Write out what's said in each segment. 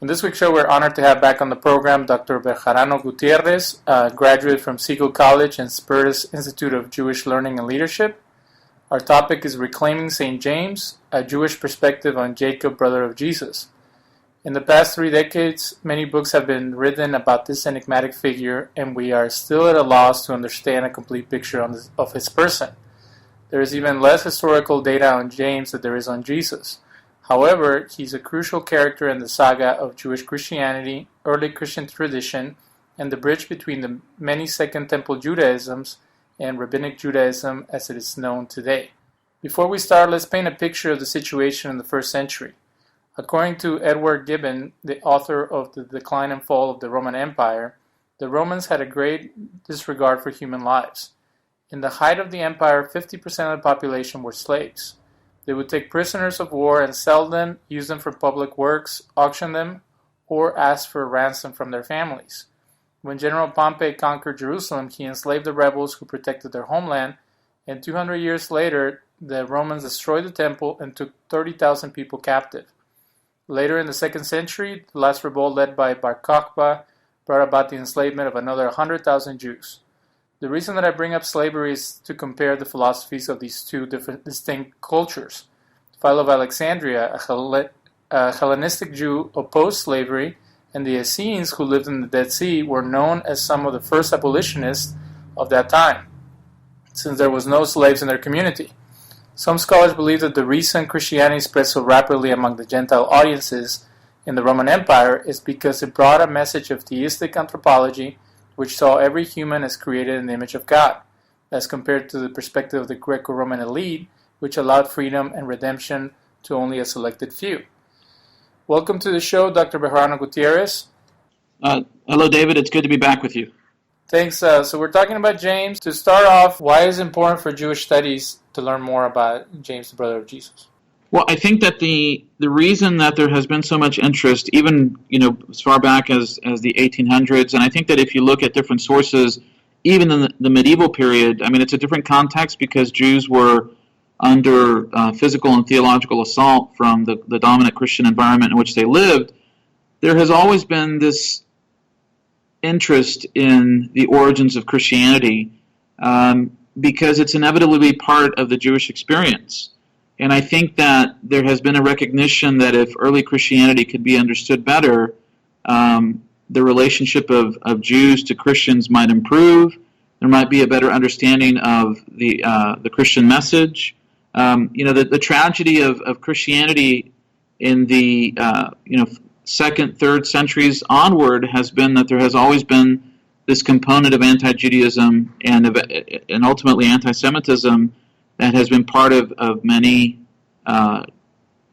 In this week's show, we're honored to have back on the program Dr. Bejarano Gutierrez, a graduate from Segal College and Spertus Institute of Jewish Learning and Leadership. Our topic is Reclaiming St. James, a Jewish perspective on Jacob, brother of Jesus. In the past 3 decades, many books have been written about this enigmatic figure, and we are still at a loss to understand a complete picture of his person. There is even less historical data on James than there is on Jesus. However, he's a crucial character in the saga of Jewish Christianity, early Christian tradition, and the bridge between the many Second Temple Judaisms and Rabbinic Judaism as it is known today. Before we start, let's paint a picture of the situation in the first century. According to Edward Gibbon, the author of The Decline and Fall of the Roman Empire, the Romans had a great disregard for human lives. In the height of the empire, 50% of the population were slaves. They would take prisoners of war and sell them, use them for public works, auction them, or ask for a ransom from their families. When General Pompey conquered Jerusalem, he enslaved the rebels who protected their homeland, and 200 years later, the Romans destroyed the temple and took 30,000 people captive. Later in the 2nd century, the last revolt led by Bar Kokhba brought about the enslavement of another 100,000 Jews. The reason that I bring up slavery is to compare the philosophies of these two different distinct cultures. Philo of Alexandria, a Hellenistic Jew, opposed slavery, and the Essenes, who lived in the Dead Sea, were known as some of the first abolitionists of that time, since there was no slaves in their community. Some scholars believe that the reason Christianity spread so rapidly among the Gentile audiences in the Roman Empire is because it brought a message of theistic anthropology, which saw every human as created in the image of God, as compared to the perspective of the Greco-Roman elite, which allowed freedom and redemption to only a selected few. Welcome to the show, Dr. Bejarano Gutierrez. Hello, David. It's good to be back with you. Thanks. So we're talking about James. To start off, why is it important for Jewish studies to learn more about James, the brother of Jesus? Well, I think that the reason that there has been so much interest, even as far back as the 1800s, and I think that if you look at different sources, even in the medieval period, I mean, it's a different context because Jews were under physical and theological assault from the dominant Christian environment in which they lived. There has always been this interest in the origins of Christianity because it's inevitably part of the Jewish experience. And I think that there has been a recognition that if early Christianity could be understood better, the relationship of Jews to Christians might improve. There might be a better understanding of the Christian message. The tragedy of Christianity in the 2nd, 3rd centuries onward has been that there has always been this component of anti-Judaism and ultimately anti-Semitism that has been part of many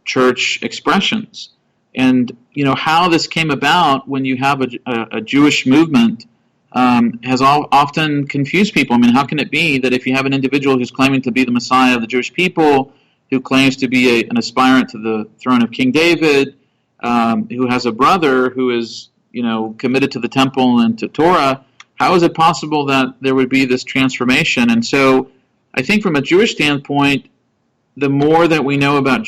church expressions. And, how this came about when you have a Jewish movement has often confused people. I mean, how can it be that if you have an individual who's claiming to be the Messiah of the Jewish people, who claims to be an aspirant to the throne of King David, who has a brother who is, committed to the temple and to Torah, how is it possible that there would be this transformation? And so I think from a Jewish standpoint, the more that we know about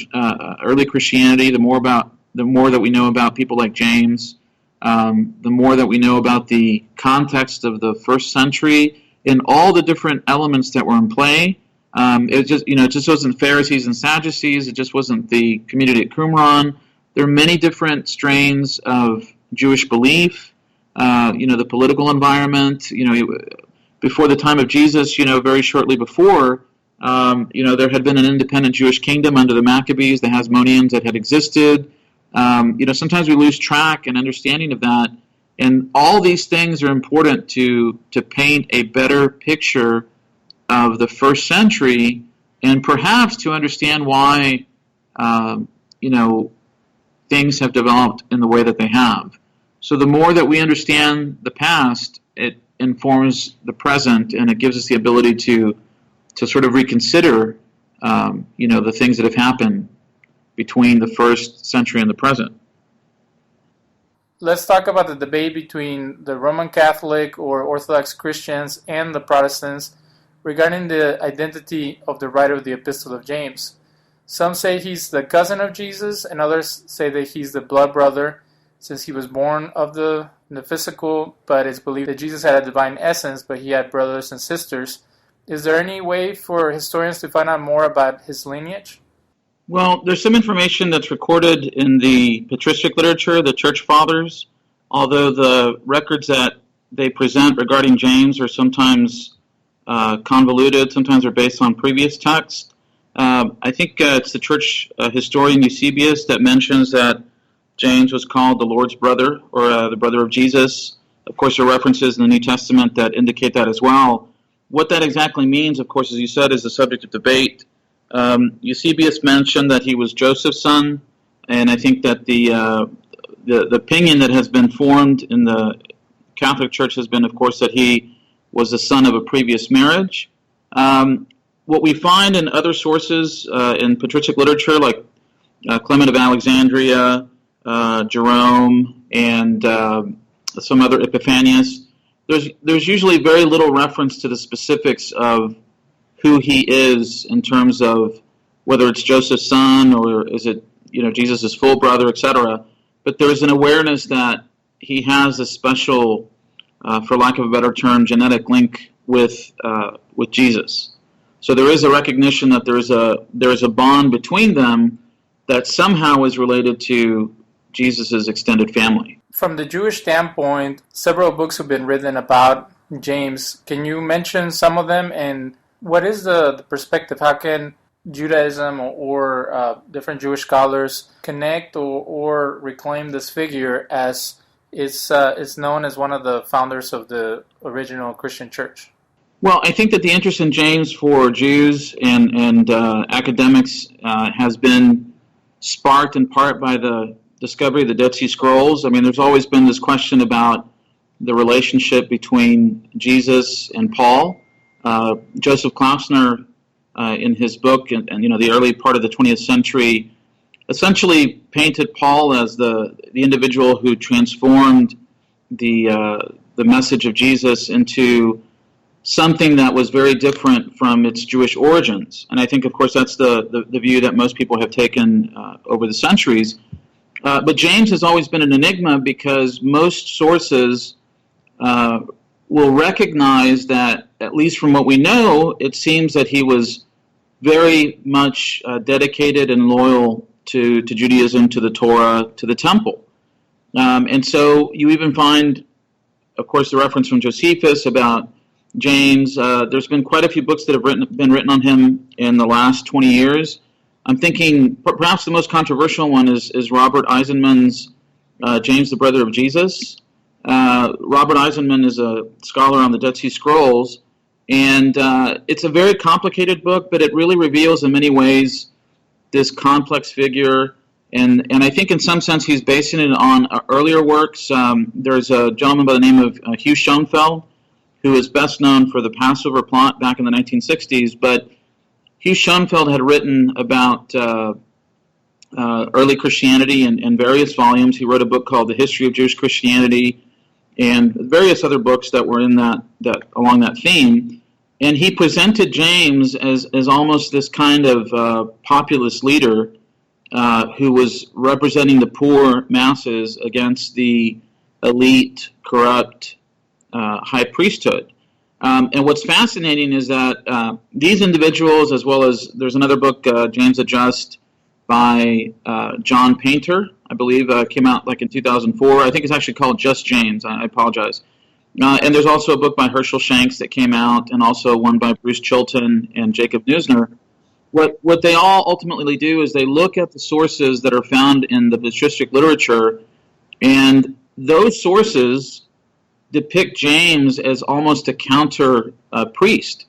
early Christianity, the more that we know about people like James, the more that we know about the context of the first century and all the different elements that were in play. It just wasn't Pharisees and Sadducees. It just wasn't the community at Qumran. There are many different strains of Jewish belief. The political environment. Before the time of Jesus, very shortly before, there had been an independent Jewish kingdom under the Maccabees, the Hasmoneans that had existed. Sometimes we lose track and understanding of that, and all these things are important to paint a better picture of the first century, and perhaps to understand why, things have developed in the way that they have. So the more that we understand the past, it informs the present, and it gives us the ability to sort of reconsider, the things that have happened between the first century and the present. Let's talk about the debate between the Roman Catholic or Orthodox Christians and the Protestants regarding the identity of the writer of the Epistle of James. Some say he's the cousin of Jesus, and others say that he's the blood brother, since he was born of the physical, but it's believed that Jesus had a divine essence, but he had brothers and sisters. Is there any way for historians to find out more about his lineage? Well, there's some information that's recorded in the patristic literature, the church fathers, although the records that they present regarding James are sometimes convoluted, sometimes are based on previous texts. I think it's the church historian Eusebius that mentions that James was called the Lord's brother, or the brother of Jesus. Of course, there are references in the New Testament that indicate that as well. What that exactly means, of course, as you said, is the subject of debate. Eusebius mentioned that he was Joseph's son, and I think that the opinion that has been formed in the Catholic Church has been, of course, that he was the son of a previous marriage. What we find in other sources in patristic literature, like Clement of Alexandria, Jerome, and some other Epiphanius, there's usually very little reference to the specifics of who he is in terms of whether it's Joseph's son or is it Jesus' full brother, etc. But there's an awareness that he has a special, for lack of a better term, genetic link with Jesus. So there is a recognition that there is a bond between them that somehow is related to Jesus' extended family. From the Jewish standpoint, several books have been written about James. Can you mention some of them, and what is the perspective? How can Judaism or different Jewish scholars connect or reclaim this figure as is known as one of the founders of the original Christian church? Well, I think that the interest in James for Jews and academics has been sparked in part by the discovery of the Dead Sea Scrolls. I mean, there's always been this question about the relationship between Jesus and Paul. Joseph Klausner, in his book, and the early part of the 20th century, essentially painted Paul as the individual who transformed the message of Jesus into something that was very different from its Jewish origins. And I think, of course, that's the view that most people have taken over the centuries. But James has always been an enigma because most sources will recognize that, at least from what we know, it seems that he was very much dedicated and loyal to Judaism, to the Torah, to the temple. And so you even find, of course, the reference from Josephus about James. There's been quite a few books that have been written on him in the last 20 years. I'm thinking perhaps the most controversial one is Robert Eisenman's James, the Brother of Jesus. Robert Eisenman is a scholar on the Dead Sea Scrolls, and it's a very complicated book, but it really reveals in many ways this complex figure, and I think in some sense he's basing it on earlier works. There's a gentleman by the name of Hugh Schoenfeld, who is best known for the Passover plot back in the 1960s, but Hugh Schoenfeld had written about early Christianity in various volumes. He wrote a book called The History of Jewish Christianity and various other books that were in that along that theme. And he presented James as almost this kind of populist leader who was representing the poor masses against the elite, corrupt high priesthood. And what's fascinating is that these individuals, as well as there's another book, James the Just, by John Painter, I believe, came out like in 2004. I think it's actually called Just James. I apologize. And there's also a book by Herschel Shanks that came out, and also one by Bruce Chilton and Jacob Neusner. What they all ultimately do is they look at the sources that are found in the patristic literature, and those sources depict James as almost a counter priest.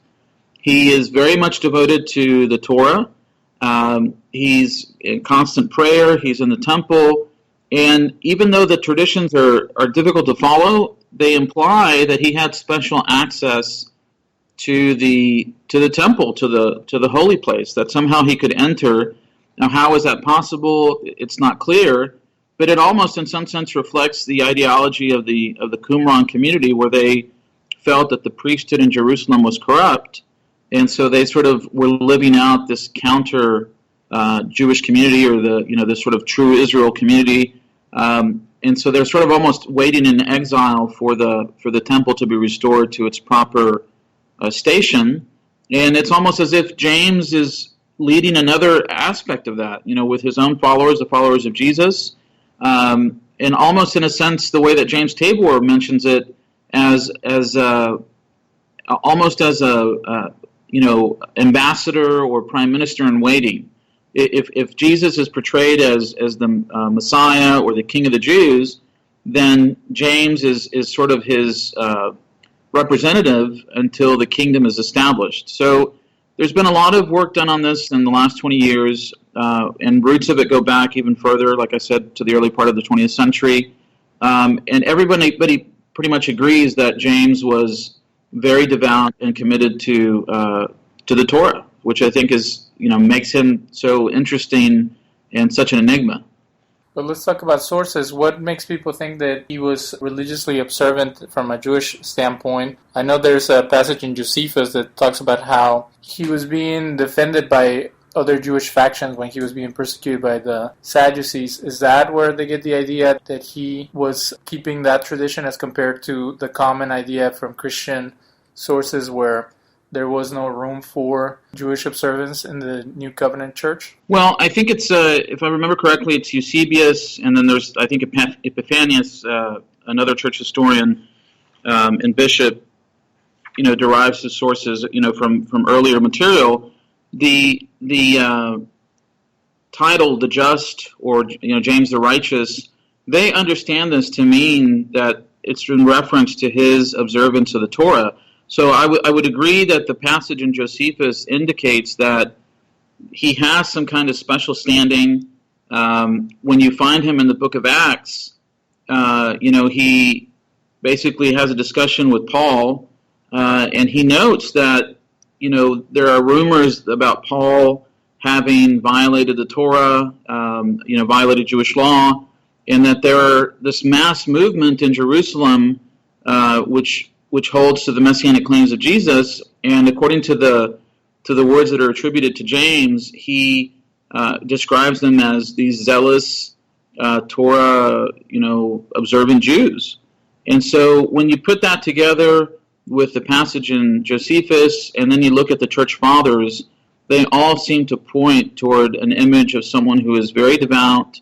He is very much devoted to the Torah. He's in constant prayer. He's in the temple. And even though the traditions are difficult to follow, they imply that he had special access to the temple, to the holy place, that somehow he could enter. Now, how is that possible? It's not clear. But it almost, in some sense, reflects the ideology of the Qumran community, where they felt that the priesthood in Jerusalem was corrupt, and so they sort of were living out this counter Jewish community, or this sort of true Israel community. And and so they're sort of almost waiting in exile for the temple to be restored to its proper station. And it's almost as if James is leading another aspect of that, with his own followers, the followers of Jesus, and almost in a sense the way that James Tabor mentions it as almost as a ambassador or prime minister in waiting. If Jesus is portrayed as the Messiah or the King of the Jews, then James is sort of his representative until the kingdom is established. So there's been a lot of work done on this in the last 20 years, and roots of it go back even further, like I said, to the early part of the 20th century. And everybody pretty much agrees that James was very devout and committed to the Torah, which I think is makes him so interesting and such an enigma. But let's talk about sources. What makes people think that he was religiously observant from a Jewish standpoint? I know there's a passage in Josephus that talks about how he was being defended by other Jewish factions when he was being persecuted by the Sadducees. Is that where they get the idea that he was keeping that tradition as compared to the common idea from Christian sources where there was no room for Jewish observance in the New Covenant Church? Well, I think it's, if I remember correctly, it's Eusebius, and then there's, I think, Epiphanius, another church historian and bishop, derives his sources, from earlier material. The title, the just, or James the righteous, they understand this to mean that it's in reference to his observance of the Torah. So I would agree that the passage in Josephus indicates that he has some kind of special standing. When you find him in the book of Acts, he basically has a discussion with Paul, and he notes that, there are rumors about Paul having violated the Torah, violated Jewish law, and that there are this mass movement in Jerusalem, which holds to the messianic claims of Jesus, and according to the words that are attributed to James, he describes them as these zealous Torah, observant Jews. And so when you put that together with the passage in Josephus, and then you look at the church fathers, they all seem to point toward an image of someone who is very devout,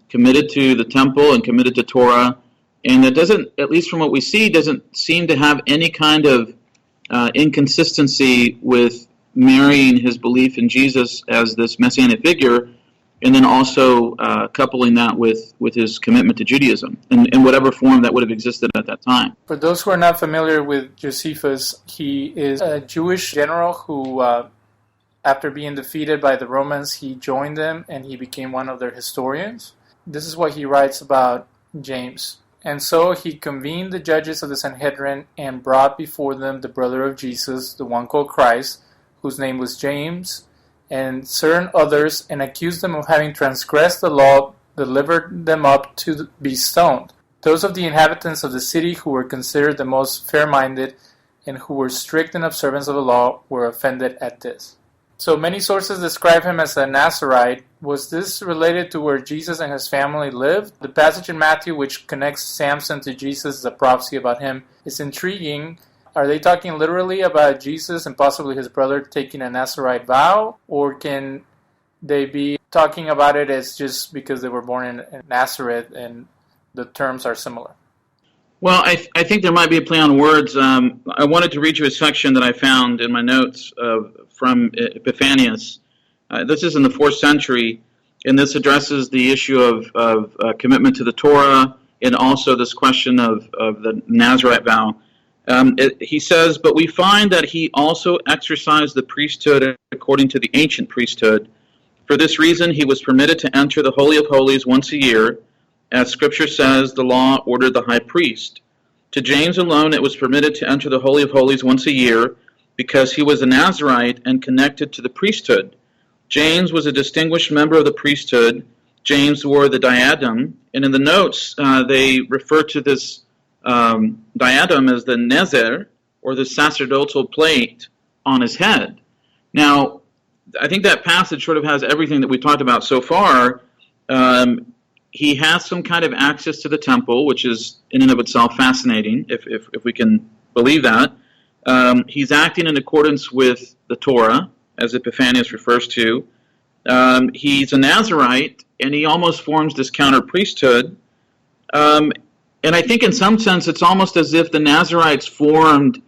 committed to the temple and committed to Torah, and that doesn't, at least from what we see, doesn't seem to have any kind of inconsistency with marrying his belief in Jesus as this messianic figure, and then also coupling that with his commitment to Judaism in whatever form that would have existed at that time. For those who are not familiar with Josephus, he is a Jewish general who, after being defeated by the Romans, he joined them and he became one of their historians. This is what he writes about James. And so he convened the judges of the Sanhedrin and brought before them the brother of Jesus, the one called Christ, whose name was James, and certain others, and accused them of having transgressed the law, delivered them up to be stoned. Those of the inhabitants of the city who were considered the most fair-minded and who were strict in observance of the law were offended at this. So many sources describe him as a Nazarite. Was this related to where Jesus and his family lived? The passage in Matthew which connects Samson to Jesus as a prophecy about him is intriguing. Are they talking literally about Jesus and possibly his brother taking a Nasarite vow? Or can they be talking about it as just because they were born in Nazareth and the terms are similar? Well, I think there might be a play on words. I wanted to read you a section that I found in my notes from Epiphanius. This is in the 4th century, and this addresses the issue of commitment to the Torah and also this question of the Nazarite vow. He says, "But we find that he also exercised the priesthood according to the ancient priesthood. For this reason he was permitted to enter the Holy of Holies once a year. As Scripture says, the law ordered the high priest. To James alone it was permitted to enter the Holy of Holies once a year, because he was a Nazarite and connected to the priesthood. James was a distinguished member of the priesthood. James wore the diadem, and in the notes they refer to this diadem as the nezer, or the sacerdotal plate on his head." Now, I think that passage sort of has everything that we talked about so far. he has some kind of access to the temple, which is in and of itself fascinating, if we can believe that. He's acting in accordance with the Torah, as Epiphanius refers to. He's a Nazarite, and he almost forms this counter-priesthood. And I think in some sense it's almost as if the Nazarites formed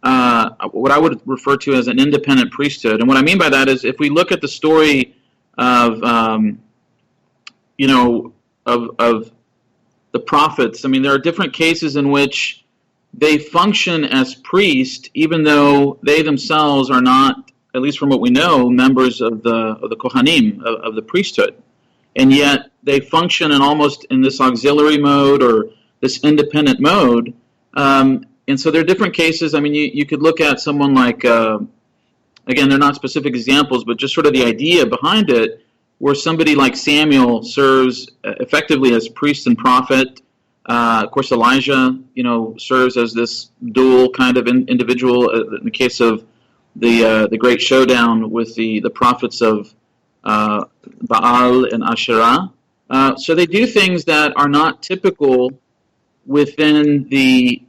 what I would refer to as an independent priesthood. And what I mean by that is if we look at the story of, of the prophets, I mean, there are different cases in which they function as priests, even though they themselves are not, at least from what we know, members of the Kohanim, of the priesthood. And yet they function in this auxiliary mode or this independent mode. And so there are different cases. I mean, you could look at someone like, again, they're not specific examples, but just sort of the idea behind it, where somebody like Samuel serves effectively as priest and prophet. Of course, Elijah, serves as this dual kind of individual. In the case of the great showdown with the prophets of Baal and Asherah. So they do things that are not typical within the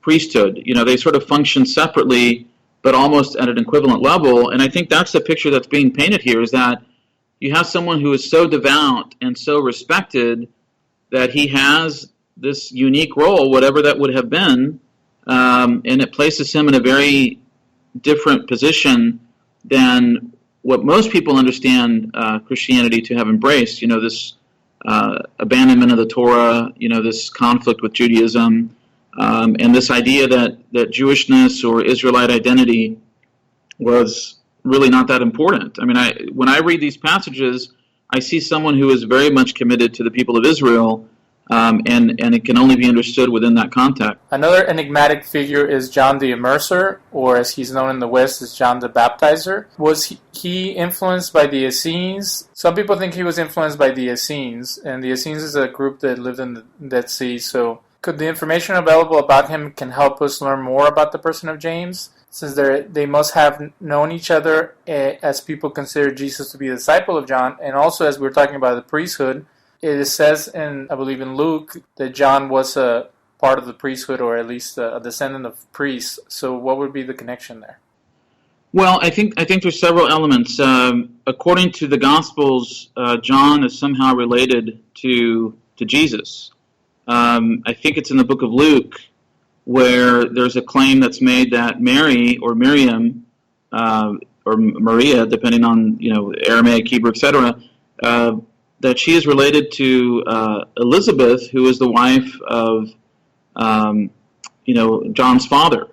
priesthood. They sort of function separately, but almost at an equivalent level. And I think that's the picture that's being painted here, is that you have someone who is so devout and so respected that he has this unique role, whatever that would have been, and it places him in a very different position than what most people understand Christianity to have embraced. This abandonment of the Torah, this conflict with Judaism, and this idea that Jewishness or Israelite identity was really not that important. I mean, when I read these passages, I see someone who is very much committed to the people of Israel, and it can only be understood within that context. Another enigmatic figure is John the Mercer, or as he's known in the West as John the Baptizer. Was he influenced by the Essenes? Some people think he was influenced by the Essenes, and the Essenes is a group that lived in the Dead Sea. So could the information available about him can help us learn more about the person of James, since they must have known each other as people consider Jesus to be a disciple of John, and also as we're talking about the priesthood, it says I believe in Luke, that John was a part of the priesthood, or at least a descendant of priests. So what would be the connection there? Well, I think there's several elements. According to the Gospels, John is somehow related to Jesus. I think it's in the book of Luke where there's a claim that's made that Mary or Miriam or Maria, depending on Aramaic, Hebrew, etc., that she is related to Elizabeth, who is the wife of John's father,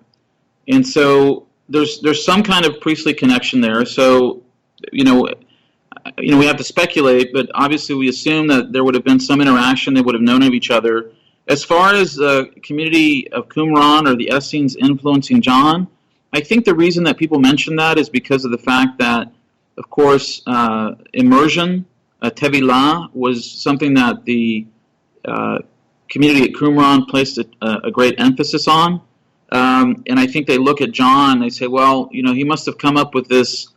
and so there's some kind of priestly connection there. So we have to speculate, but obviously we assume that there would have been some interaction. They would have known of each other. As far as the community of Qumran or the Essenes influencing John, I think the reason that people mention that is because of the fact that, of course, immersion, Tevilah, was something that the community at Qumran placed a great emphasis on. And I think they look at John, they say, well, he must have come up with this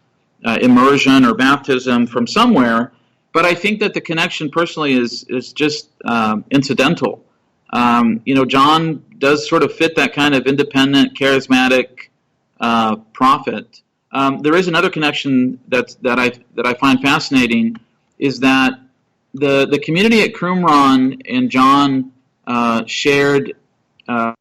immersion or baptism from somewhere. But I think that the connection personally is just incidental. John does sort of fit that kind of independent, charismatic prophet. There is another connection that I find fascinating, is that the community at Qumran and John shared the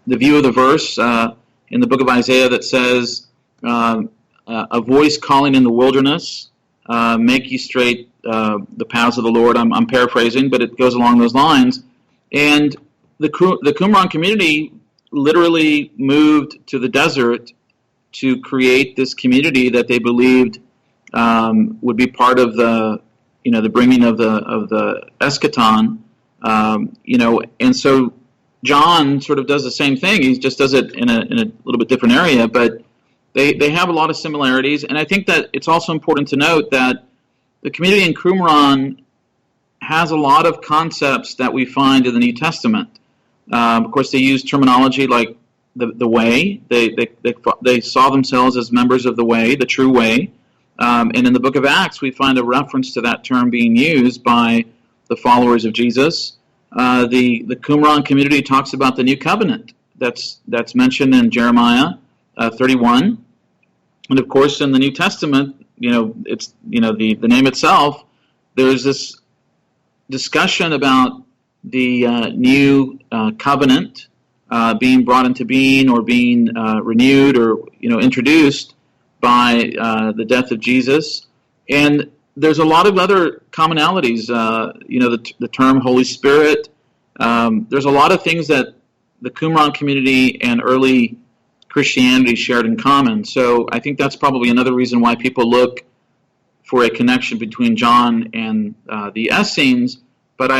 view of the verse in the book of Isaiah that says, a voice calling in the wilderness, make ye straight the paths of the Lord. I'm paraphrasing, but it goes along those lines. And the Qumran community literally moved to the desert to create this community that they believed would be part of the bringing of the eschaton. And so John sort of does the same thing. He just does it in a little bit different area, but they have a lot of similarities. And I think that it's also important to note that the community in Qumran has a lot of concepts that we find in the New Testament. Of course, they use terminology like the way. They saw themselves as members of the way, the true way. And in the book of Acts, we find a reference to that term being used by the followers of Jesus. The Qumran community talks about the new covenant that's mentioned in Jeremiah 31. And of course, in the New Testament, it's the name itself. There's this discussion about the new covenant being brought into being or being renewed or introduced by the death of Jesus. And there's a lot of other commonalities. The term Holy Spirit. There's a lot of things that the Qumran community and early Christianity shared in common. So I think that's probably another reason why people look for a connection between John and the Essenes. But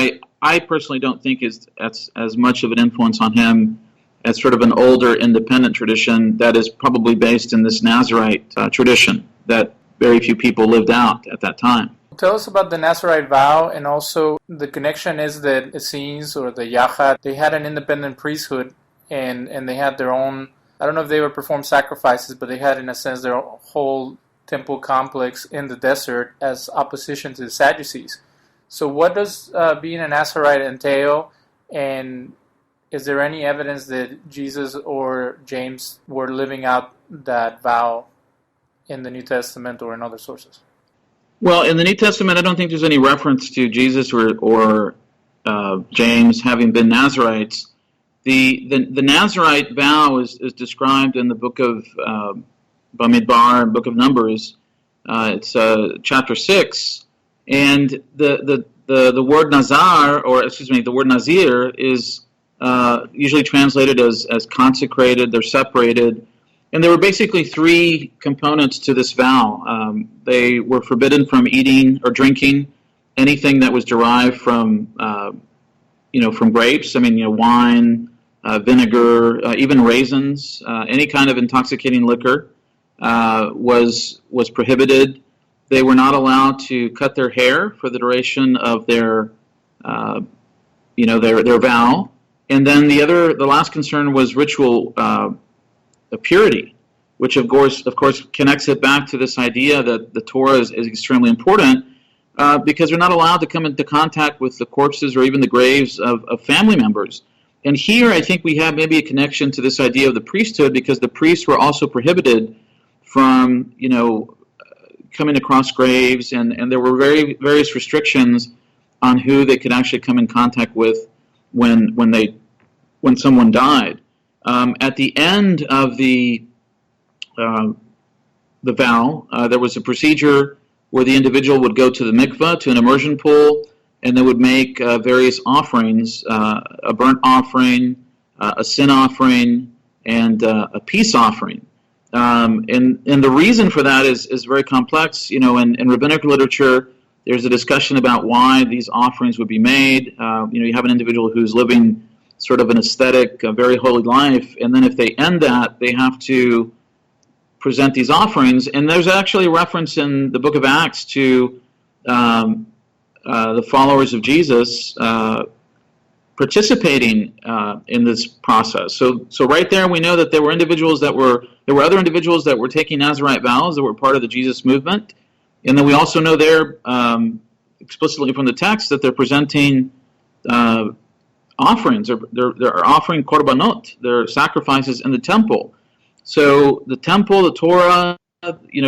I personally don't think that's as much of an influence on him as sort of an older independent tradition that is probably based in this Nazarite tradition that very few people lived out at that time. Tell us about the Nasarite Vow, and also the connection is that Essenes or the Yacob, they had an independent priesthood, and they had their own, I don't know if they would perform sacrifices, but they had in a sense their whole temple complex in the desert as opposition to the Sadducees. So what does being a Nazarite entail, and is there any evidence that Jesus or James were living out that vow in the New Testament or in other sources? Well, in the New Testament, I don't think there's any reference to Jesus or James having been Nazarites. The Nazarite vow is described in the book of Bamidbar and book of Numbers. It's chapter 6, and the word Nazar, the word Nazir is usually translated as consecrated. They're separated. And there were basically three components to this vow. They were forbidden from eating or drinking anything that was derived from, from grapes. Wine, vinegar, even raisins, any kind of intoxicating liquor was prohibited. They were not allowed to cut their hair for the duration of their vow. And then the last concern was ritual purity, which of course connects it back to this idea that the Torah is extremely important because they're not allowed to come into contact with the corpses or even the graves of family members. And here I think we have maybe a connection to this idea of the priesthood, because the priests were also prohibited from coming across graves, and there were various restrictions on who they could actually come in contact with when someone died. At the end of the vow, there was a procedure where the individual would go to the mikveh, to an immersion pool, and they would make various offerings, a burnt offering, a sin offering, and a peace offering. And the reason for that is very complex. In rabbinic literature, there's a discussion about why these offerings would be made. You have an individual who's living sort of an aesthetic, very holy life, and then if they end that, they have to present these offerings. And there's actually a reference in the book of Acts to the followers of Jesus participating in this process. So right there, we know that there were other individuals that were taking Nazarite vows that were part of the Jesus movement, and then we also know there explicitly from the text that they're presenting offerings. They're offering korbanot, their sacrifices in the temple. So the temple, the Torah,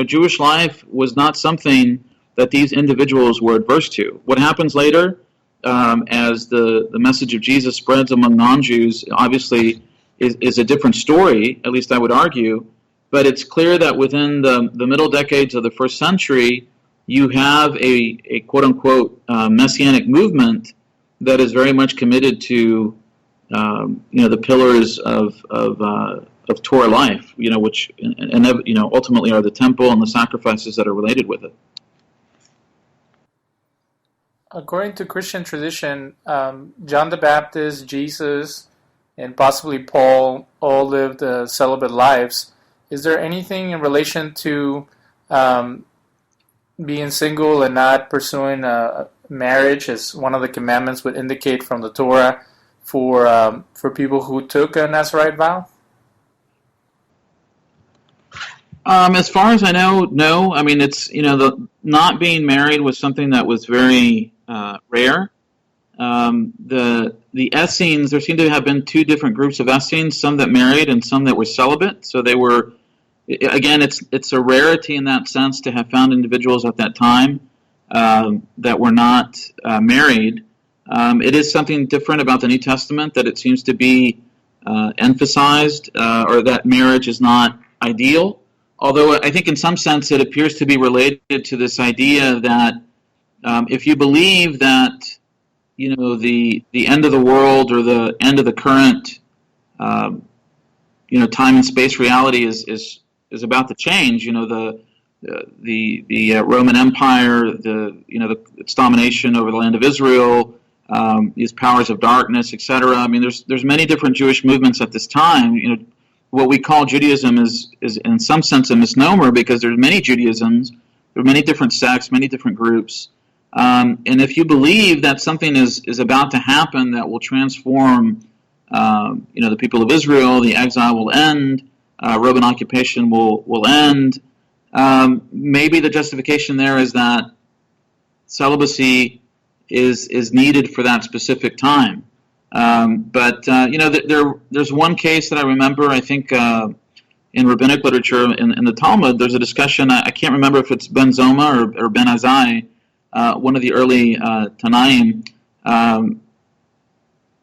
Jewish life was not something that these individuals were adverse to. What happens later, as the message of Jesus spreads among non-Jews, obviously is a different story, at least I would argue, but it's clear that within the middle decades of the first century, you have a quote-unquote messianic movement that is very much committed to the pillars of Torah life, which ultimately are the temple and the sacrifices that are related with it. According to Christian tradition, John the Baptist, Jesus, and possibly Paul all lived celibate lives. Is there anything in relation to being single and not pursuing marriage, as one of the commandments would indicate from the Torah, for people who took a Nazarite vow? As far as I know, no. I mean, it's the not being married was something that was very rare. The Essenes, there seem to have been two different groups of Essenes, some that married and some that were celibate. So they were, again, it's a rarity in that sense to have found individuals at that time that were not married. It is something different about the New Testament, that it seems to be emphasized, or that marriage is not ideal. Although I think in some sense it appears to be related to this idea that if you believe that the end of the world or the end of the current time and space reality is about to change. The Roman Empire, its domination over the land of Israel, these powers of darkness, etc. I mean, there's many different Jewish movements at this time. What we call Judaism is in some sense a misnomer, because there's many Judaisms, there are many different sects, many different groups. And if you believe that something is about to happen that will transform, the people of Israel, the exile will end, Roman occupation will end, maybe the justification there is that celibacy is needed for that specific time. But there's one case that I remember, I think, in rabbinic literature, in the Talmud, there's a discussion, I can't remember if it's Ben Zoma or Ben Azai, one of the early Tanaim,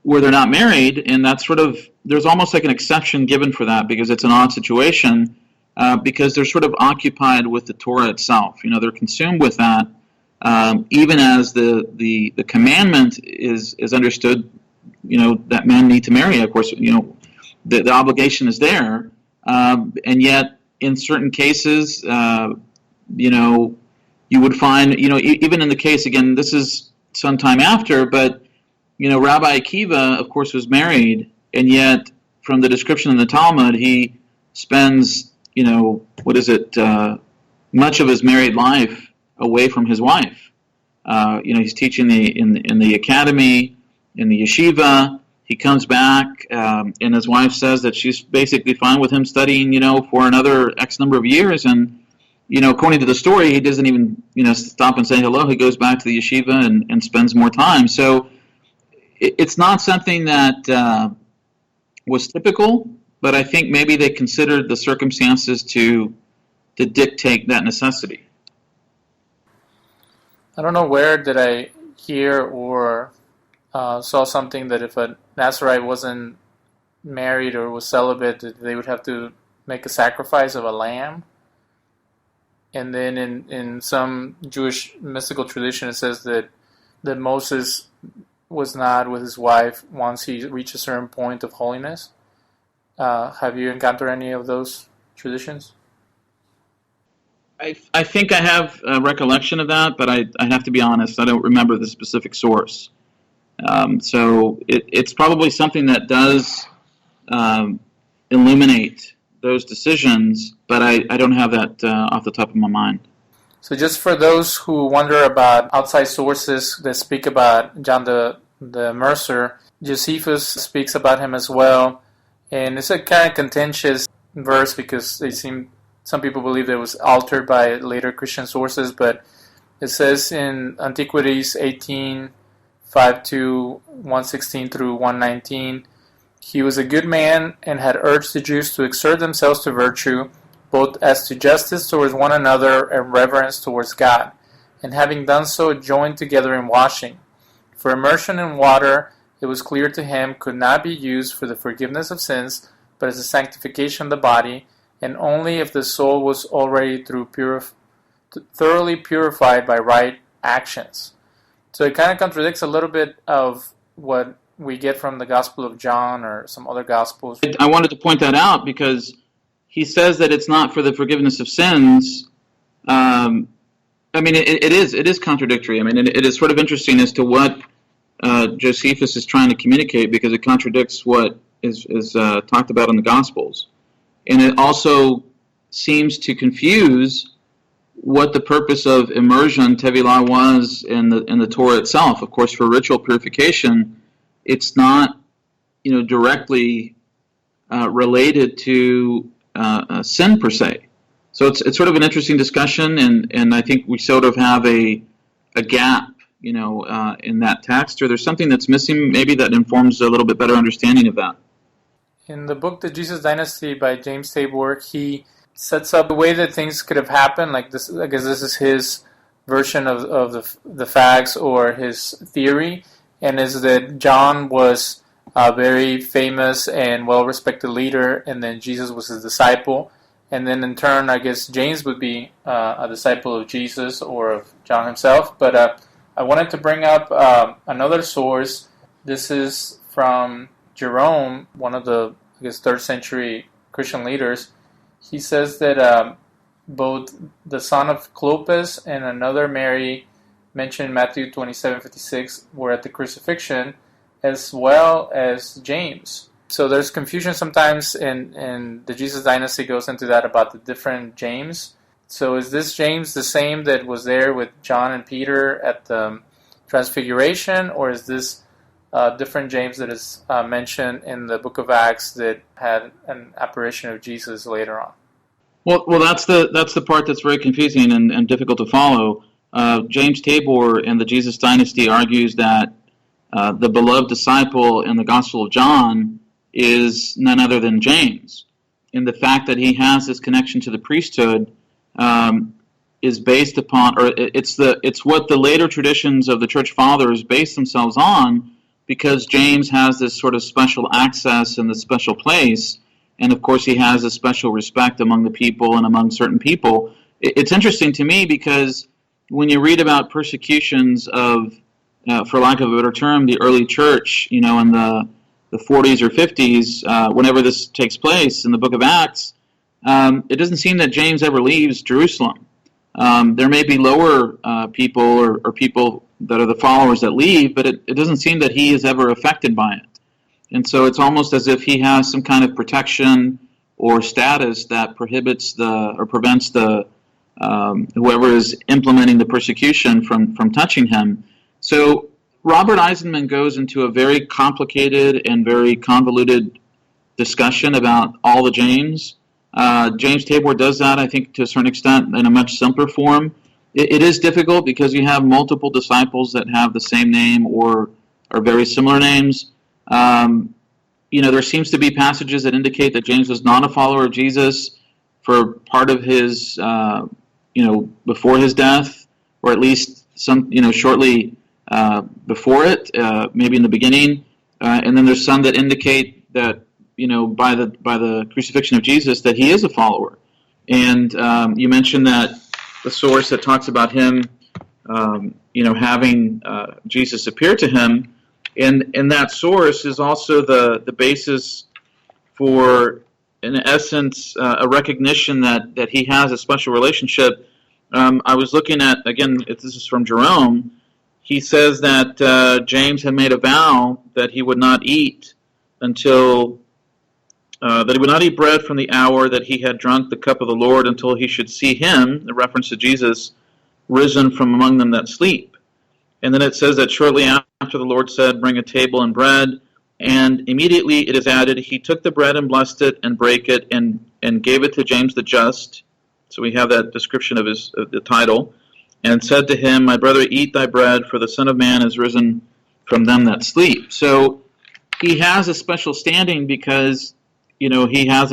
where they're not married, and that's there's almost like an exception given for that, because it's an odd situation, because they're sort of occupied with the Torah itself. They're consumed with that, even as the commandment is understood, that men need to marry. Of course, the obligation is there, and yet in certain cases, you would find, even in the case, again, this is sometime after, but, Rabbi Akiva, of course, was married, and yet from the description in the Talmud, he spends, much of his married life away from his wife. He's teaching in the academy, in the yeshiva. He comes back, and his wife says that she's basically fine with him studying, for another X number of years, and according to the story, he doesn't even, stop and say hello. He goes back to the yeshiva and spends more time. So it's not something that was typical, but I think maybe they considered the circumstances to dictate that necessity. I don't know where did I hear or saw something that if a Nazarite wasn't married or was celibate, they would have to make a sacrifice of a lamb. And then in some Jewish mystical tradition, it says that Moses was not with his wife once he reached a certain point of holiness. Have you encountered any of those traditions? I think I have a recollection of that, but I have to be honest, I don't remember the specific source. So it's probably something that does illuminate those decisions, but I don't have that off the top of my mind. So just for those who wonder about outside sources that speak about John the Mercer, Josephus speaks about him as well, and it's a kind of contentious verse because some people believe that it was altered by later Christian sources, but it says in Antiquities 18, 116 through 119, he was a good man and had urged the Jews to exert themselves to virtue, both as to justice towards one another and reverence towards God, and having done so, joined together in washing. For immersion in water, it was clear to him, could not be used for the forgiveness of sins, but as a sanctification of the body, and only if the soul was already thoroughly purified by right actions. So it kind of contradicts a little bit of what we get from the Gospel of John or some other Gospels. I wanted to point that out because he says that it's not for the forgiveness of sins. It is contradictory. I mean, it is sort of interesting as to what Josephus is trying to communicate, because it contradicts what is talked about in the Gospels. And it also seems to confuse what the purpose of immersion, tevilah, was in the Torah itself. Of course, for ritual purification, it's not directly related to sin per se. So it's sort of an interesting discussion, and I think we sort of have a gap, in that text, or there's something that's missing maybe that informs a little bit better understanding of that. In the book The Jesus Dynasty by James Tabor, he sets up the way that things could have happened. Like this, I guess this is his version of the facts or his theory, and is that John was a very famous and well-respected leader, and then Jesus was his disciple. And then in turn, I guess James would be a disciple of Jesus or of John himself. But I wanted to bring up another source. This is from Jerome, one of the, I guess, 3rd century Christian leaders. He says that both the son of Clopas and another Mary mentioned in Matthew 27:56 were at the crucifixion, as well as James. So there's confusion sometimes, and the Jesus Dynasty goes into that about the different James. So is this James the same that was there with John and Peter at the Transfiguration, or is this different James that is mentioned in the book of Acts that had an apparition of Jesus later on? Well, that's the part that's very confusing and difficult to follow. James Tabor in the Jesus Dynasty argues that the beloved disciple in the Gospel of John is none other than James. And the fact that he has this connection to the priesthood is based upon, or it's what the later traditions of the church fathers base themselves on, because James has this sort of special access and this special place, and of course he has a special respect among the people and among certain people. It's interesting to me because when you read about persecutions of, for lack of a better term, the early church, in the 40s or 50s, whenever this takes place in the book of Acts, it doesn't seem that James ever leaves Jerusalem. There may be lower people or people that are the followers that leave, but it doesn't seem that he is ever affected by it. And so it's almost as if he has some kind of protection or status that prevents the whoever is implementing the persecution from touching him. So Robert Eisenman goes into a very complicated and very convoluted discussion about all the James. James Tabor does that, I think, to a certain extent in a much simpler form. It is difficult because you have multiple disciples that have the same name or are very similar names. There seems to be passages that indicate that James was not a follower of Jesus for part of his, before his death, or at least some, shortly before it, maybe in the beginning. And then there's some that indicate that, by the crucifixion of Jesus, that he is a follower. And you mentioned that the source that talks about him, having Jesus appear to him, and that source is also the basis for, in essence, a recognition that he has a special relationship. I was looking at, again, this is from Jerome. He says that James had made a vow that he would not eat that he would not eat bread from the hour that he had drunk the cup of the Lord until he should see him, the reference to Jesus, risen from among them that sleep. And then it says that shortly after the Lord said, "Bring a table and bread," and immediately it is added, "He took the bread and blessed it and brake it and gave it to James the just." So we have that description of the title. "And said to him, My brother, eat thy bread, for the Son of Man is risen from them that sleep." So he has a special standing because he has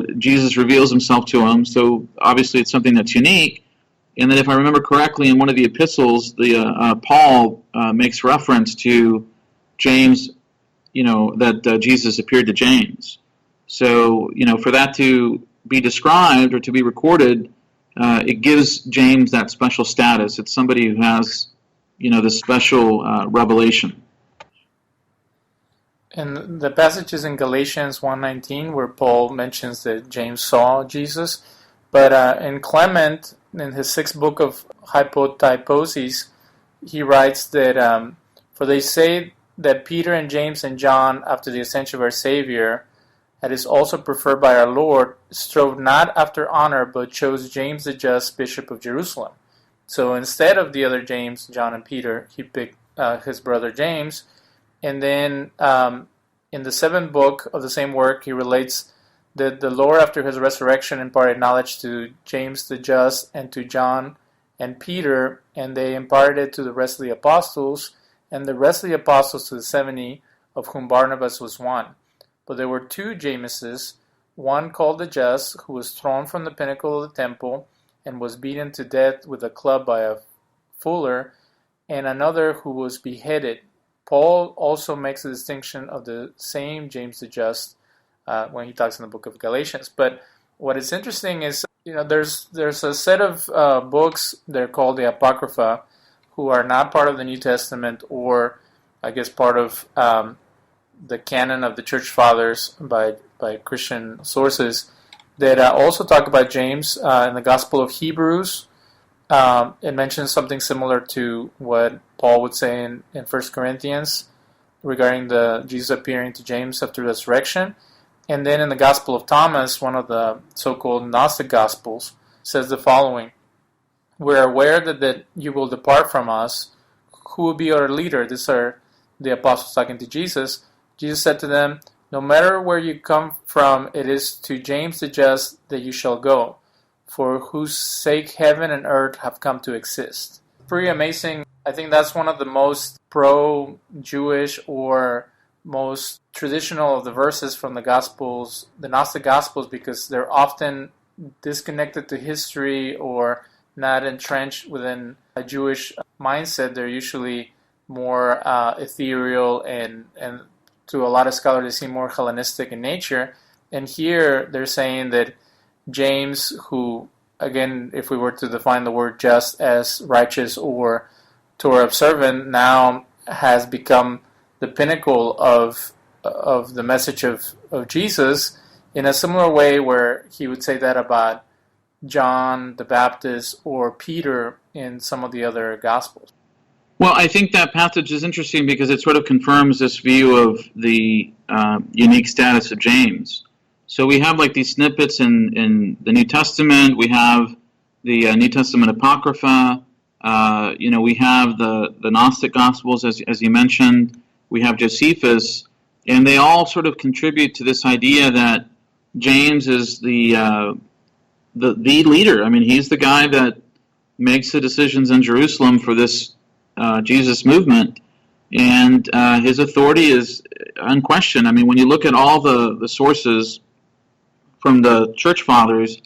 Jesus reveals himself to him, so obviously it's something that's unique. And then if I remember correctly, in one of the epistles, Paul makes reference to James, that Jesus appeared to James. So, for that to be described or to be recorded, it gives James that special status. It's somebody who has, this special revelation. And the passage is in Galatians 1:19 where Paul mentions that James saw Jesus. But in Clement, in his 6th book of Hypotyposes, he writes that, "For they say that Peter and James and John, after the ascension of our Savior, that is also preferred by our Lord, strove not after honor, but chose James the just, Bishop of Jerusalem." So instead of the other James, John and Peter, he picked his brother James. And then in the 7th book of the same work, he relates that the Lord, after his resurrection, imparted knowledge to James the Just and to John and Peter, and they imparted it to the rest of the apostles, and the rest of the apostles to the 70, of whom Barnabas was one. But there were two Jameses, one called the Just, who was thrown from the pinnacle of the temple and was beaten to death with a club by a fuller, and another who was beheaded. Paul also makes a distinction of the same James the Just when he talks in the book of Galatians. But what is interesting is, there's a set of books, they're called the Apocrypha, who are not part of the New Testament, or I guess part of the canon of the Church Fathers by Christian sources, that also talk about James. In the Gospel of Hebrews, it mentions something similar to what Paul would say in 1 Corinthians regarding Jesus appearing to James after resurrection. And then in the Gospel of Thomas, one of the so-called Gnostic Gospels, says the following: "We're aware that you will depart from us. Who will be our leader?" These are the apostles talking to Jesus. Jesus said to them, "No matter where you come from, it is to James the Just that you shall go, for whose sake heaven and earth have come to exist." Pretty amazing. I think that's one of the most pro-Jewish or most traditional of the verses from the Gospels, the Gnostic Gospels, because they're often disconnected to history or not entrenched within a Jewish mindset. They're usually more ethereal and to a lot of scholars they seem more Hellenistic in nature. And here they're saying that James, who, again, if we were to define the word just as righteous or Torah observant, now has become the pinnacle of the message of Jesus, in a similar way where he would say that about John the Baptist or Peter in some of the other Gospels. Well, I think that passage is interesting because it sort of confirms this view of the unique status of James. So we have like these snippets in the New Testament. We have the New Testament Apocrypha. We have the Gnostic Gospels, as you mentioned. We have Josephus, and they all sort of contribute to this idea that James is the leader. I mean, he's the guy that makes the decisions in Jerusalem for this Jesus movement, and his authority is unquestioned. I mean, when you look at all the sources from the Church Fathers,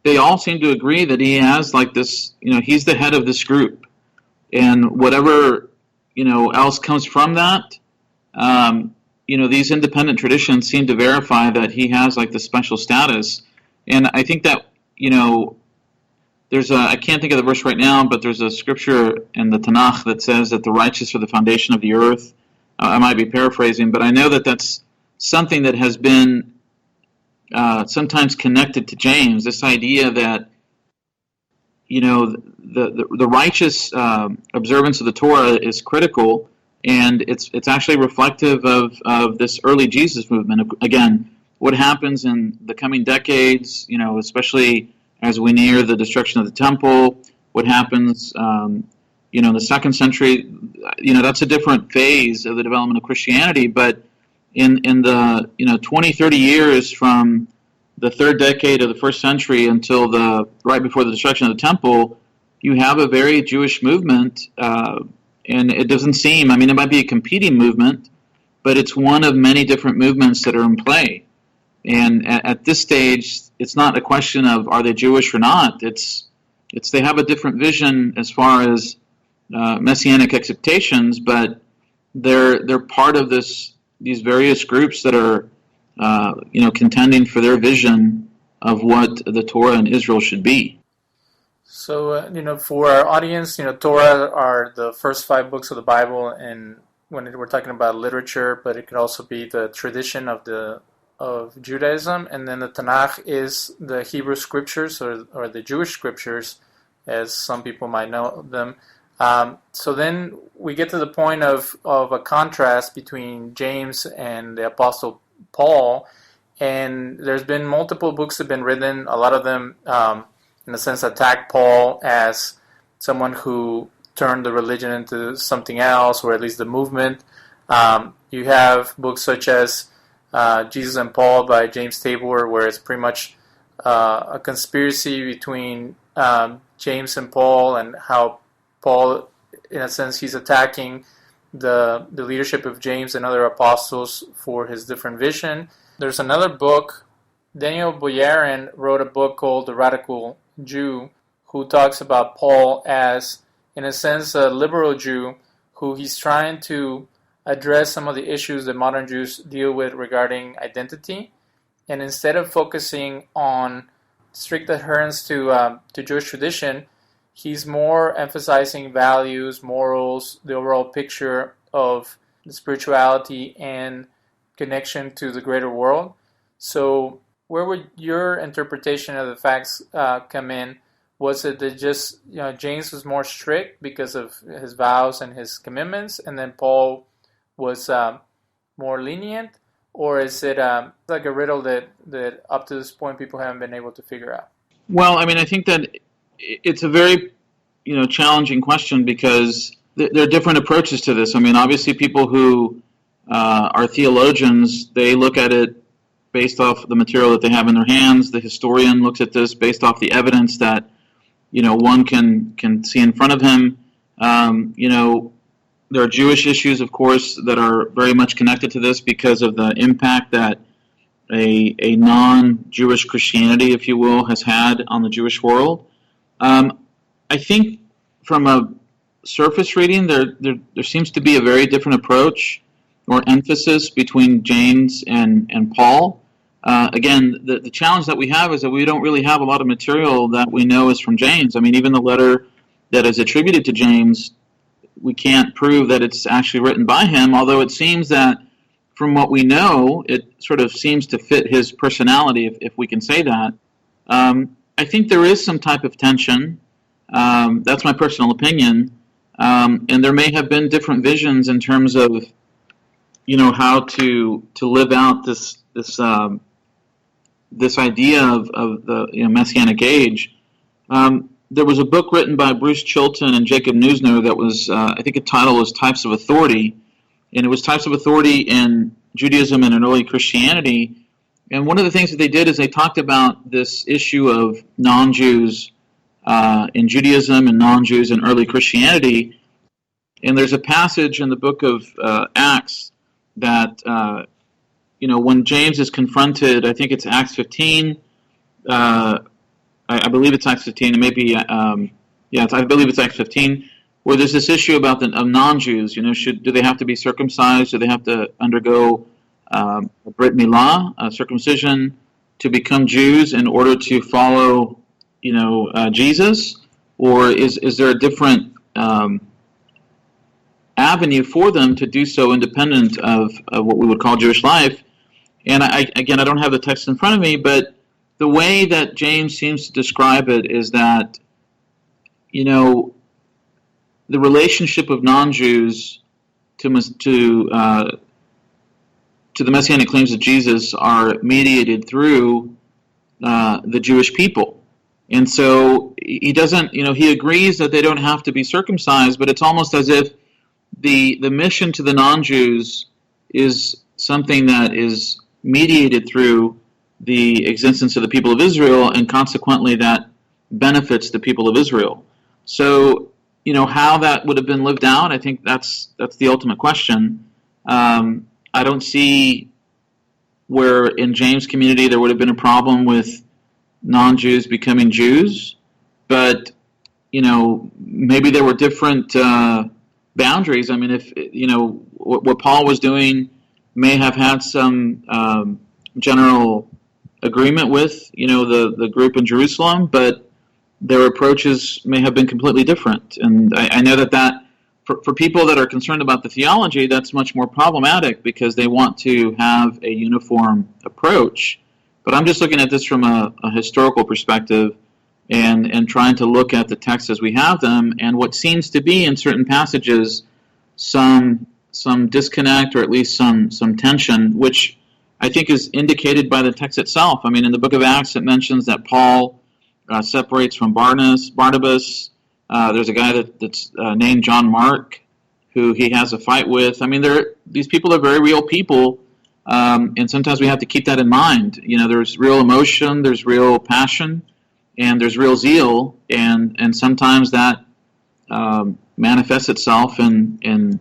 they all seem to agree that he has like this, he's the head of this group, and whatever else comes from that, these independent traditions seem to verify that he has like the special status. And I think that there's I can't think of the verse right now, but there's a scripture in the Tanakh that says that the righteous are the foundation of the earth. I might be paraphrasing, but I know that that's something that has been sometimes connected to James. This idea that the righteous observance of the Torah is critical, and it's actually reflective of this early Jesus movement. Again, what happens in the coming decades, especially as we near the destruction of the temple, what happens, in the 2nd century, that's a different phase of the development of Christianity. But in the 20, 30 years from the 3rd decade of the 1st century until right before the destruction of the temple, you have a very Jewish movement, and it doesn't seem, it might be a competing movement, but it's one of many different movements that are in play. And at this stage, it's not a question of are they Jewish or not. It's they have a different vision as far as messianic expectations, but they're part of these various groups that are contending for their vision of what the Torah and Israel should be. So for our audience, Torah are the first 5 books of the Bible, and when we're talking about literature, but it could also be the tradition of Judaism, and then the Tanakh is the Hebrew scriptures or the Jewish scriptures, as some people might know them. So then we get to the point of a contrast between James and the Apostle Paul, and there's been multiple books that have been written. A lot of them, in a sense, attack Paul as someone who turned the religion into something else, or at least the movement. You have books such as Jesus and Paul by James Tabor, where it's pretty much a conspiracy between James and Paul, and how Paul, in a sense, he's attacking the leadership of James and other apostles for his different vision. There's another book. Daniel Boyarin wrote a book called The Radical Jew, who talks about Paul as, in a sense, a liberal Jew who he's trying to address some of the issues that modern Jews deal with regarding identity. And instead of focusing on strict adherence to Jewish tradition, he's more emphasizing values, morals, the overall picture of the spirituality and connection to the greater world. So where would your interpretation of the facts come in? Was it that just James was more strict because of his vows and his commitments, and then Paul was more lenient? Or is it like a riddle that up to this point people haven't been able to figure out? Well, I mean, I think that it's a very challenging question, because there are different approaches to this. I mean, obviously people who are theologians, they look at it based off the material that they have in their hands. The historian looks at this based off the evidence that one can see in front of him. There are Jewish issues, of course, that are very much connected to this because of the impact that a non-Jewish Christianity, if you will, has had on the Jewish world. I think from a surface reading, there seems to be a very different approach or emphasis between James and Paul. Again, the challenge that we have is that we don't really have a lot of material that we know is from James. I mean, even the letter that is attributed to James, we can't prove that it's actually written by him, although it seems that from what we know, it sort of seems to fit his personality, if we can say that. I think there is some type of tension. That's my personal opinion. And there may have been different visions in terms of, how to live out this idea of the Messianic age. There was a book written by Bruce Chilton and Jacob Neusner that was, I think the title was Types of Authority, and it was Types of Authority in Judaism and in early Christianity. And one of the things that they did is they talked about this issue of non-Jews in Judaism and non-Jews in early Christianity. And there's a passage in the book of Acts that, when James is confronted, I think it's Acts 15, I believe it's Acts 15, and maybe, I believe it's Acts 15, where there's this issue about of non-Jews. Do they have to be circumcised? Do they have to undergo a Brit Milah, circumcision, to become Jews in order to follow, Jesus? Or is there a different avenue for them to do so independent of what we would call Jewish life? And I don't have the text in front of me, but the way that James seems to describe it is that, the relationship of non-Jews to the Messianic claims of Jesus are mediated through the Jewish people. And so he doesn't, he agrees that they don't have to be circumcised, but it's almost as if the mission to the non-Jews is something that is mediated through the existence of the people of Israel, and consequently that benefits the people of Israel. So, how that would have been lived out, I think that's the ultimate question. I don't see where in James' community there would have been a problem with non-Jews becoming Jews, but, maybe there were different boundaries. I mean, if, what Paul was doing may have had some general agreement with, the group in Jerusalem, but their approaches may have been completely different. And I know that for people that are concerned about the theology, that's much more problematic because they want to have a uniform approach. But I'm just looking at this from a historical perspective and trying to look at the texts as we have them, and what seems to be in certain passages some disconnect, or at least some tension, which I think is indicated by the text itself. I mean, in the book of Acts, it mentions that Paul separates from Barnabas. There's a guy that's named John Mark, who he has a fight with. I mean, these people are very real people, And sometimes we have to keep that in mind. There's real emotion, there's real passion, and there's real zeal, and sometimes that manifests itself in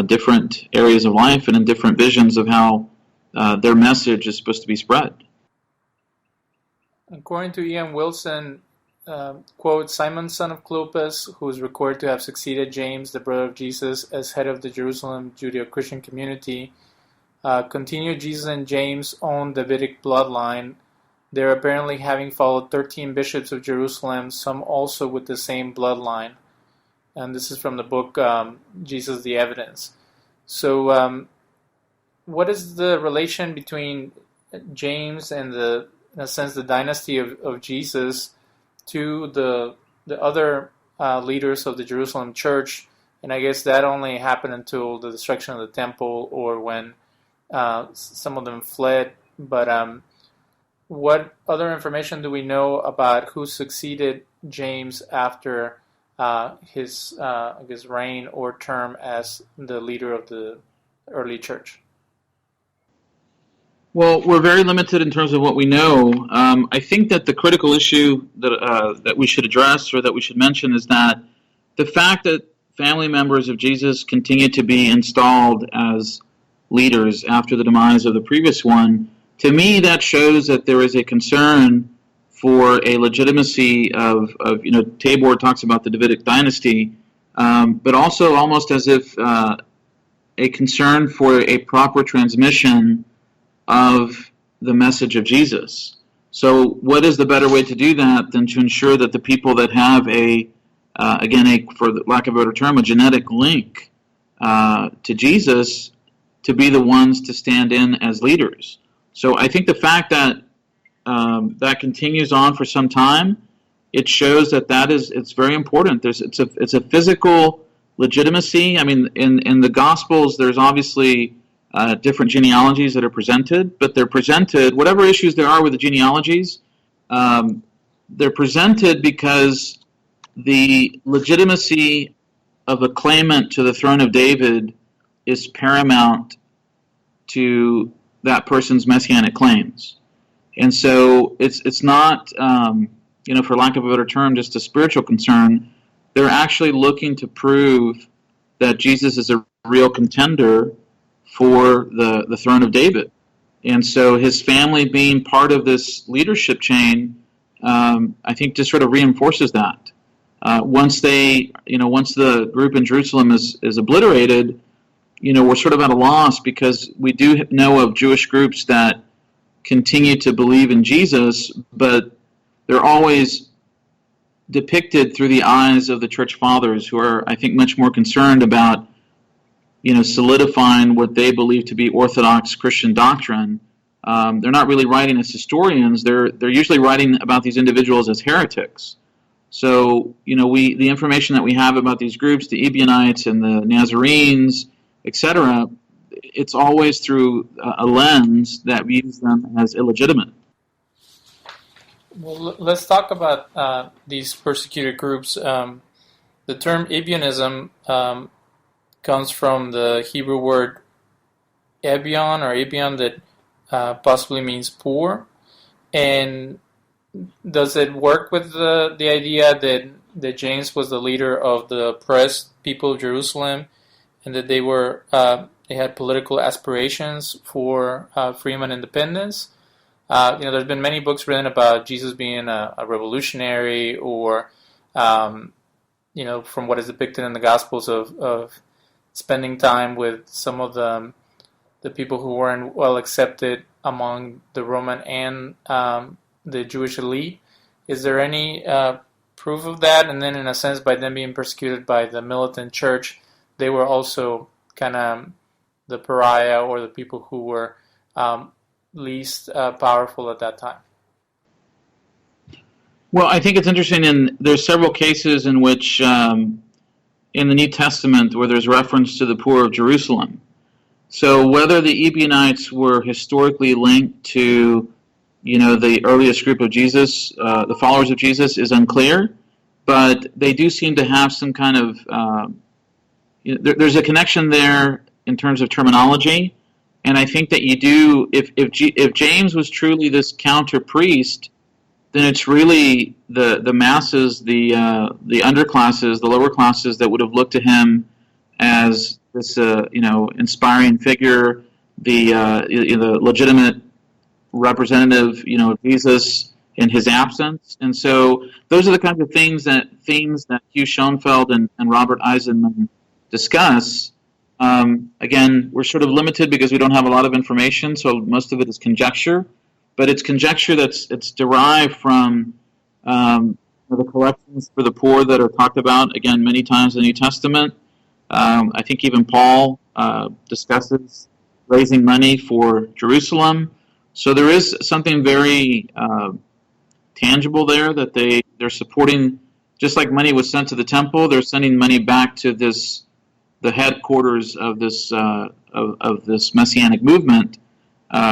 different areas of life and in different visions of how their message is supposed to be spread. According to Ian Wilson, quote, Simon, son of Clopas, who is recorded to have succeeded James, the brother of Jesus, as head of the Jerusalem Judeo-Christian community, continued Jesus and James' own Davidic bloodline. They're apparently having followed 13 bishops of Jerusalem, some also with the same bloodline. And this is from the book Jesus the Evidence. So what is the relation between James and in a sense, the dynasty of Jesus to the other leaders of the Jerusalem church? And I guess that only happened until the destruction of the temple, or when some of them fled. But what other information do we know about who succeeded James after his I guess reign or term as the leader of the early church? Well, we're very limited in terms of what we know. I think that the critical issue that we should address, or that we should mention, is that the fact that family members of Jesus continue to be installed as leaders after the demise of the previous one, to me that shows that there is a concern for a legitimacy of Tabor talks about the Davidic dynasty, but also almost as if a concern for a proper transmission of the message of Jesus. So what is the better way to do that than to ensure that the people that have for lack of a better term, a genetic link to Jesus, to be the ones to stand in as leaders. So I think the fact that that continues on for some time, it shows that it's very important. It's a physical legitimacy. I mean, in the Gospels, there's obviously different genealogies that are presented, but they're presented, whatever issues there are with the genealogies, they're presented because the legitimacy of a claimant to the throne of David is paramount to that person's messianic claims. And so it's not, for lack of a better term, just a spiritual concern. They're actually looking to prove that Jesus is a real contender for the throne of David. And so his family being part of this leadership chain, I think just sort of reinforces that. Once the group in Jerusalem is obliterated, we're sort of at a loss, because we do know of Jewish groups that continue to believe in Jesus, but they're always depicted through the eyes of the church fathers, who are, I think, much more concerned about solidifying what they believe to be Orthodox Christian doctrine. They're not really writing as historians. They're usually writing about these individuals as heretics. So, the information that we have about these groups, the Ebionites and the Nazarenes, etc., it's always through a lens that views them as illegitimate. Well, let's talk about these persecuted groups. The term Ebionism comes from the Hebrew word Ebion that possibly means poor. And does it work with the idea that James was the leader of the oppressed people of Jerusalem, and that they had political aspirations for freedom and independence? There's been many books written about Jesus being a revolutionary, or from what is depicted in the Gospels of spending time with some of the people who weren't well accepted among the Roman and the Jewish elite. Is there any proof of that? And then, in a sense, by them being persecuted by the militant church, they were also kind of the pariah, or the people who were least powerful at that time. Well, I think it's interesting, and there's several cases in which in the New Testament where there's reference to the poor of Jerusalem. So whether the Ebionites were historically linked to the earliest group of Jesus, the followers of Jesus, is unclear, but they do seem to have some kind of there's a connection there in terms of terminology, And I think that you do, if James was truly this counter priest, then it's really the masses, the underclasses, the lower classes that would have looked to him as this inspiring figure, the legitimate representative of Jesus in his absence. And so those are the kinds of themes that Hugh Schoenfeld and Robert Eisenman discuss. Again, we're sort of limited because we don't have a lot of information, so most of it is conjecture. But it's conjecture it's derived from the collections for the poor that are talked about, again, many times in the New Testament. I think even Paul discusses raising money for Jerusalem. So there is something very tangible there that they're supporting. Just like money was sent to the temple, they're sending money back to the headquarters of this messianic movement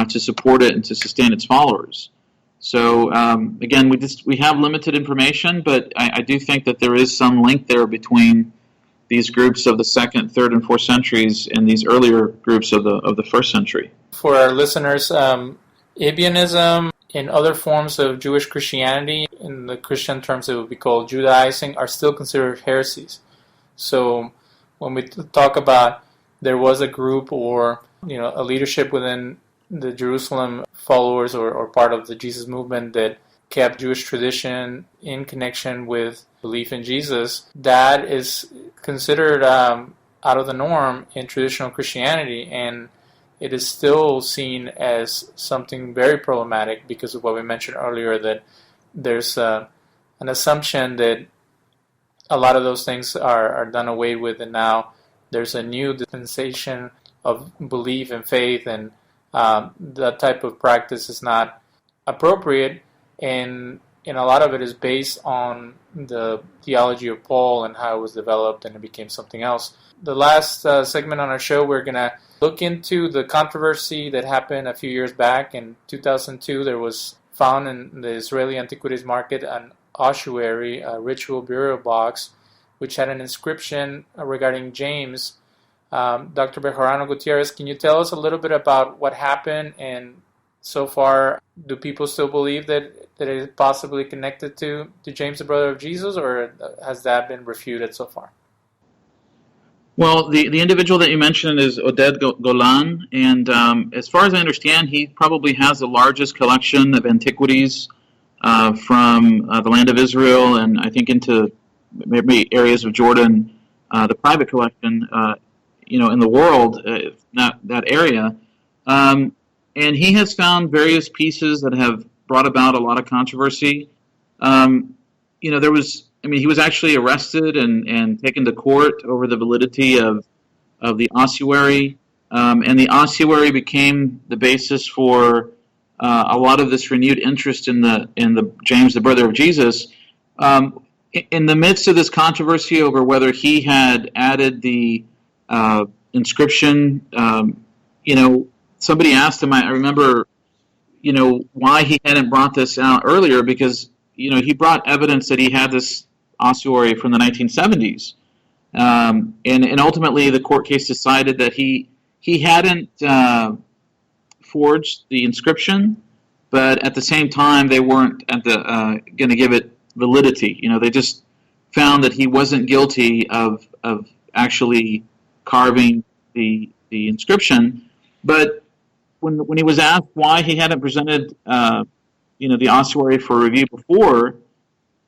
to support it and to sustain its followers. So again, we have limited information, but I do think that there is some link there between these groups of the 2nd, 3rd, and 4th centuries and these earlier groups of the 1st century. For our listeners, Ibionism and other forms of Jewish Christianity, in the Christian terms it would be called Judaizing, are still considered heresies. So when we talk about there was a group or a leadership within the Jerusalem followers or part of the Jesus movement that kept Jewish tradition in connection with belief in Jesus, that is considered out of the norm in traditional Christianity, and it is still seen as something very problematic because of what we mentioned earlier, that there's an assumption that a lot of those things are done away with, and now there's a new dispensation of belief and faith, and that type of practice is not appropriate, and a lot of it is based on the theology of Paul and how it was developed and it became something else. The last segment on our show, we're going to look into the controversy that happened a few years back. In 2002, there was found in the Israeli Antiquities market an ossuary, a ritual burial box, which had an inscription regarding James. Dr. Bejarano Gutierrez, can you tell us a little bit about what happened, and so far, do people still believe that it is possibly connected to James, the brother of Jesus, or has that been refuted so far? Well, the individual that you mentioned is Oded Golan, and as far as I understand, he probably has the largest collection of antiquities from the land of Israel, and I think into maybe areas of Jordan, the private collection, in the world, that area. And he has found various pieces that have brought about a lot of controversy. He was actually arrested and taken to court over the validity of the ossuary, and the ossuary became the basis for a lot of this renewed interest in the James, the brother of Jesus. In the midst of this controversy over whether he had added the inscription, somebody asked him, I remember, why he hadn't brought this out earlier, because, he brought evidence that he had this ossuary from the 1970s. And ultimately the court case decided that he hadn't forged the inscription, but at the same time they weren't going to give it validity. They just found that he wasn't guilty of actually carving the inscription. But when he was asked why he hadn't presented the ossuary for review before,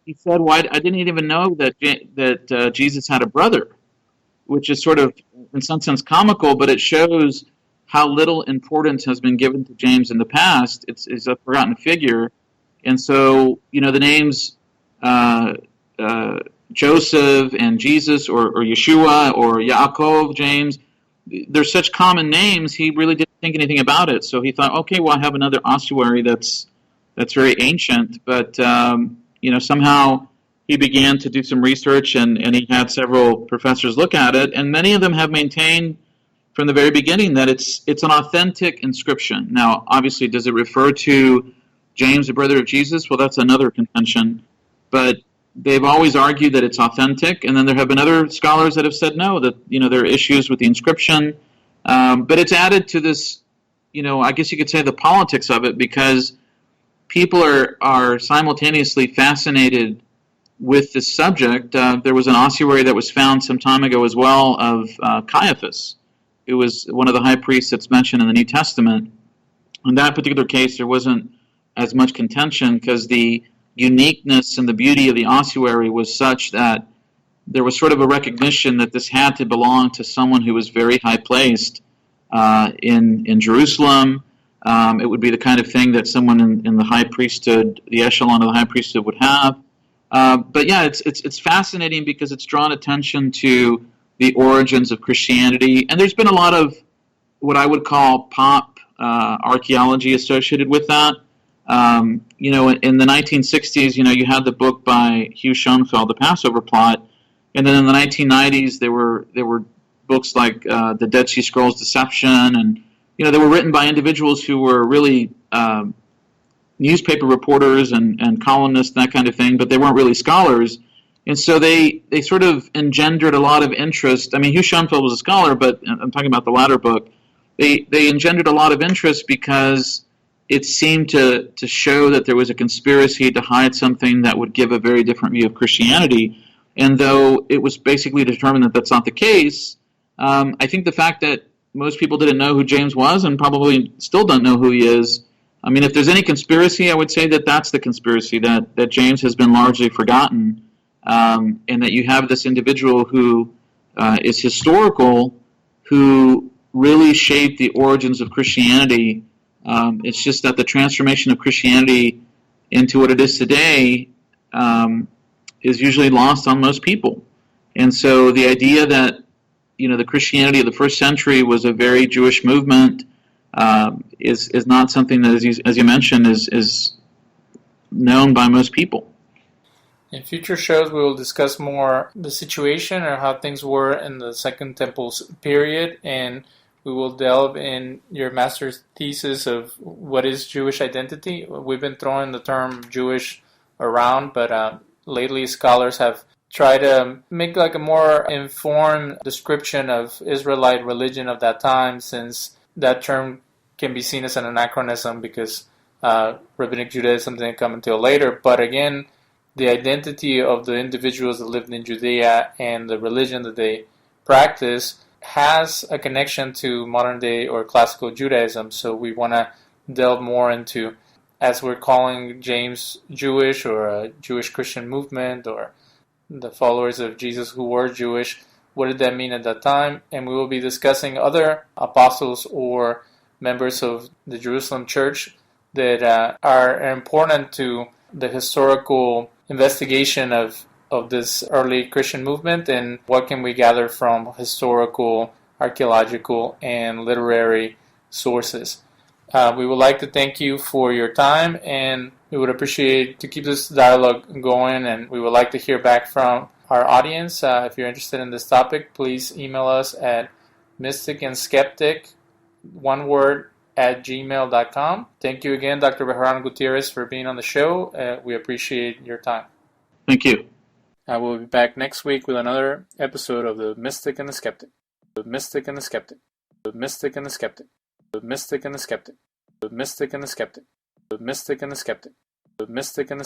he said, "Well, I didn't even know that Jesus had a brother," which is sort of, in some sense, comical, but it shows how little importance has been given to James in the past. It's a forgotten figure, and so the names Joseph and Jesus, or Yeshua, or Yacob, James, they're such common names. He really didn't think anything about it, so he thought, okay, well, I have another ossuary that's very ancient, but somehow he began to do some research, and he had several professors look at it, and many of them have maintained from the very beginning that it's an authentic inscription. Now, obviously, does it refer to James, the brother of Jesus? Well, that's another contention, but they've always argued that it's authentic, and then there have been other scholars that have said no, that there are issues with the inscription, but it's added to this I guess you could say the politics of it, because people are simultaneously fascinated with this subject. There was an ossuary that was found some time ago as well of Caiaphas, who was one of the high priests that's mentioned in the New Testament. In that particular case, there wasn't as much contention because the uniqueness and the beauty of the ossuary was such that there was sort of a recognition that this had to belong to someone who was very high placed in Jerusalem. It would be the kind of thing that someone in the high priesthood, the echelon of the high priesthood, would have. But yeah, it's fascinating because it's drawn attention to the origins of Christianity, and there's been a lot of what I would call pop archaeology associated with that. In the 1960s, you had the book by Hugh Schoenfeld, The Passover Plot, and then in the 1990s there were books like The Dead Sea Scrolls Deception, and they were written by individuals who were really newspaper reporters and columnists, that kind of thing, but they weren't really scholars. And so they sort of engendered a lot of interest. I mean, Hugh Schoenfeld was a scholar, but I'm talking about the latter book. They engendered a lot of interest because it seemed to show that there was a conspiracy to hide something that would give a very different view of Christianity. And though it was basically determined that that's not the case, I think the fact that most people didn't know who James was and probably still don't know who he is, I mean, if there's any conspiracy, I would say that that's the conspiracy, that James has been largely forgotten, and that you have this individual who is historical, who really shaped the origins of Christianity. It's just that the transformation of Christianity into what it is today is usually lost on most people. And so the idea that the Christianity of the first century was a very Jewish movement is not something that, as you mentioned, is known by most people. In future shows, we will discuss more the situation or how things were in the Second Temple's period, and we will delve in your master's thesis of what is Jewish identity. We've been throwing the term Jewish around, but lately scholars have tried to make like a more informed description of Israelite religion of that time, since that term can be seen as an anachronism because Rabbinic Judaism didn't come until later. But again, the identity of the individuals that lived in Judea and the religion that they practice has a connection to modern day or classical Judaism. So we want to delve more into, as we're calling James Jewish, or a Jewish Christian movement, or the followers of Jesus who were Jewish, what did that mean at that time? And we will be discussing other apostles or members of the Jerusalem church that are important to the historical investigation of this early Christian movement, and what can we gather from historical, archaeological, and literary sources. We would like to thank you for your time, and we would appreciate to keep this dialogue going, and we would like to hear back from our audience. If you're interested in this topic, please email us at mysticandskeptic, one word, @gmail.com. Thank you again, Dr. Bejarano Gutierrez, for being on the show. We appreciate your time. Thank you. I will be back next week with another episode of The Mystic and the Skeptic. The Mystic and the Skeptic. The Mystic and the Skeptic. The Mystic and the Skeptic. The Mystic and the Skeptic. The Mystic and the Skeptic. The Mystic and the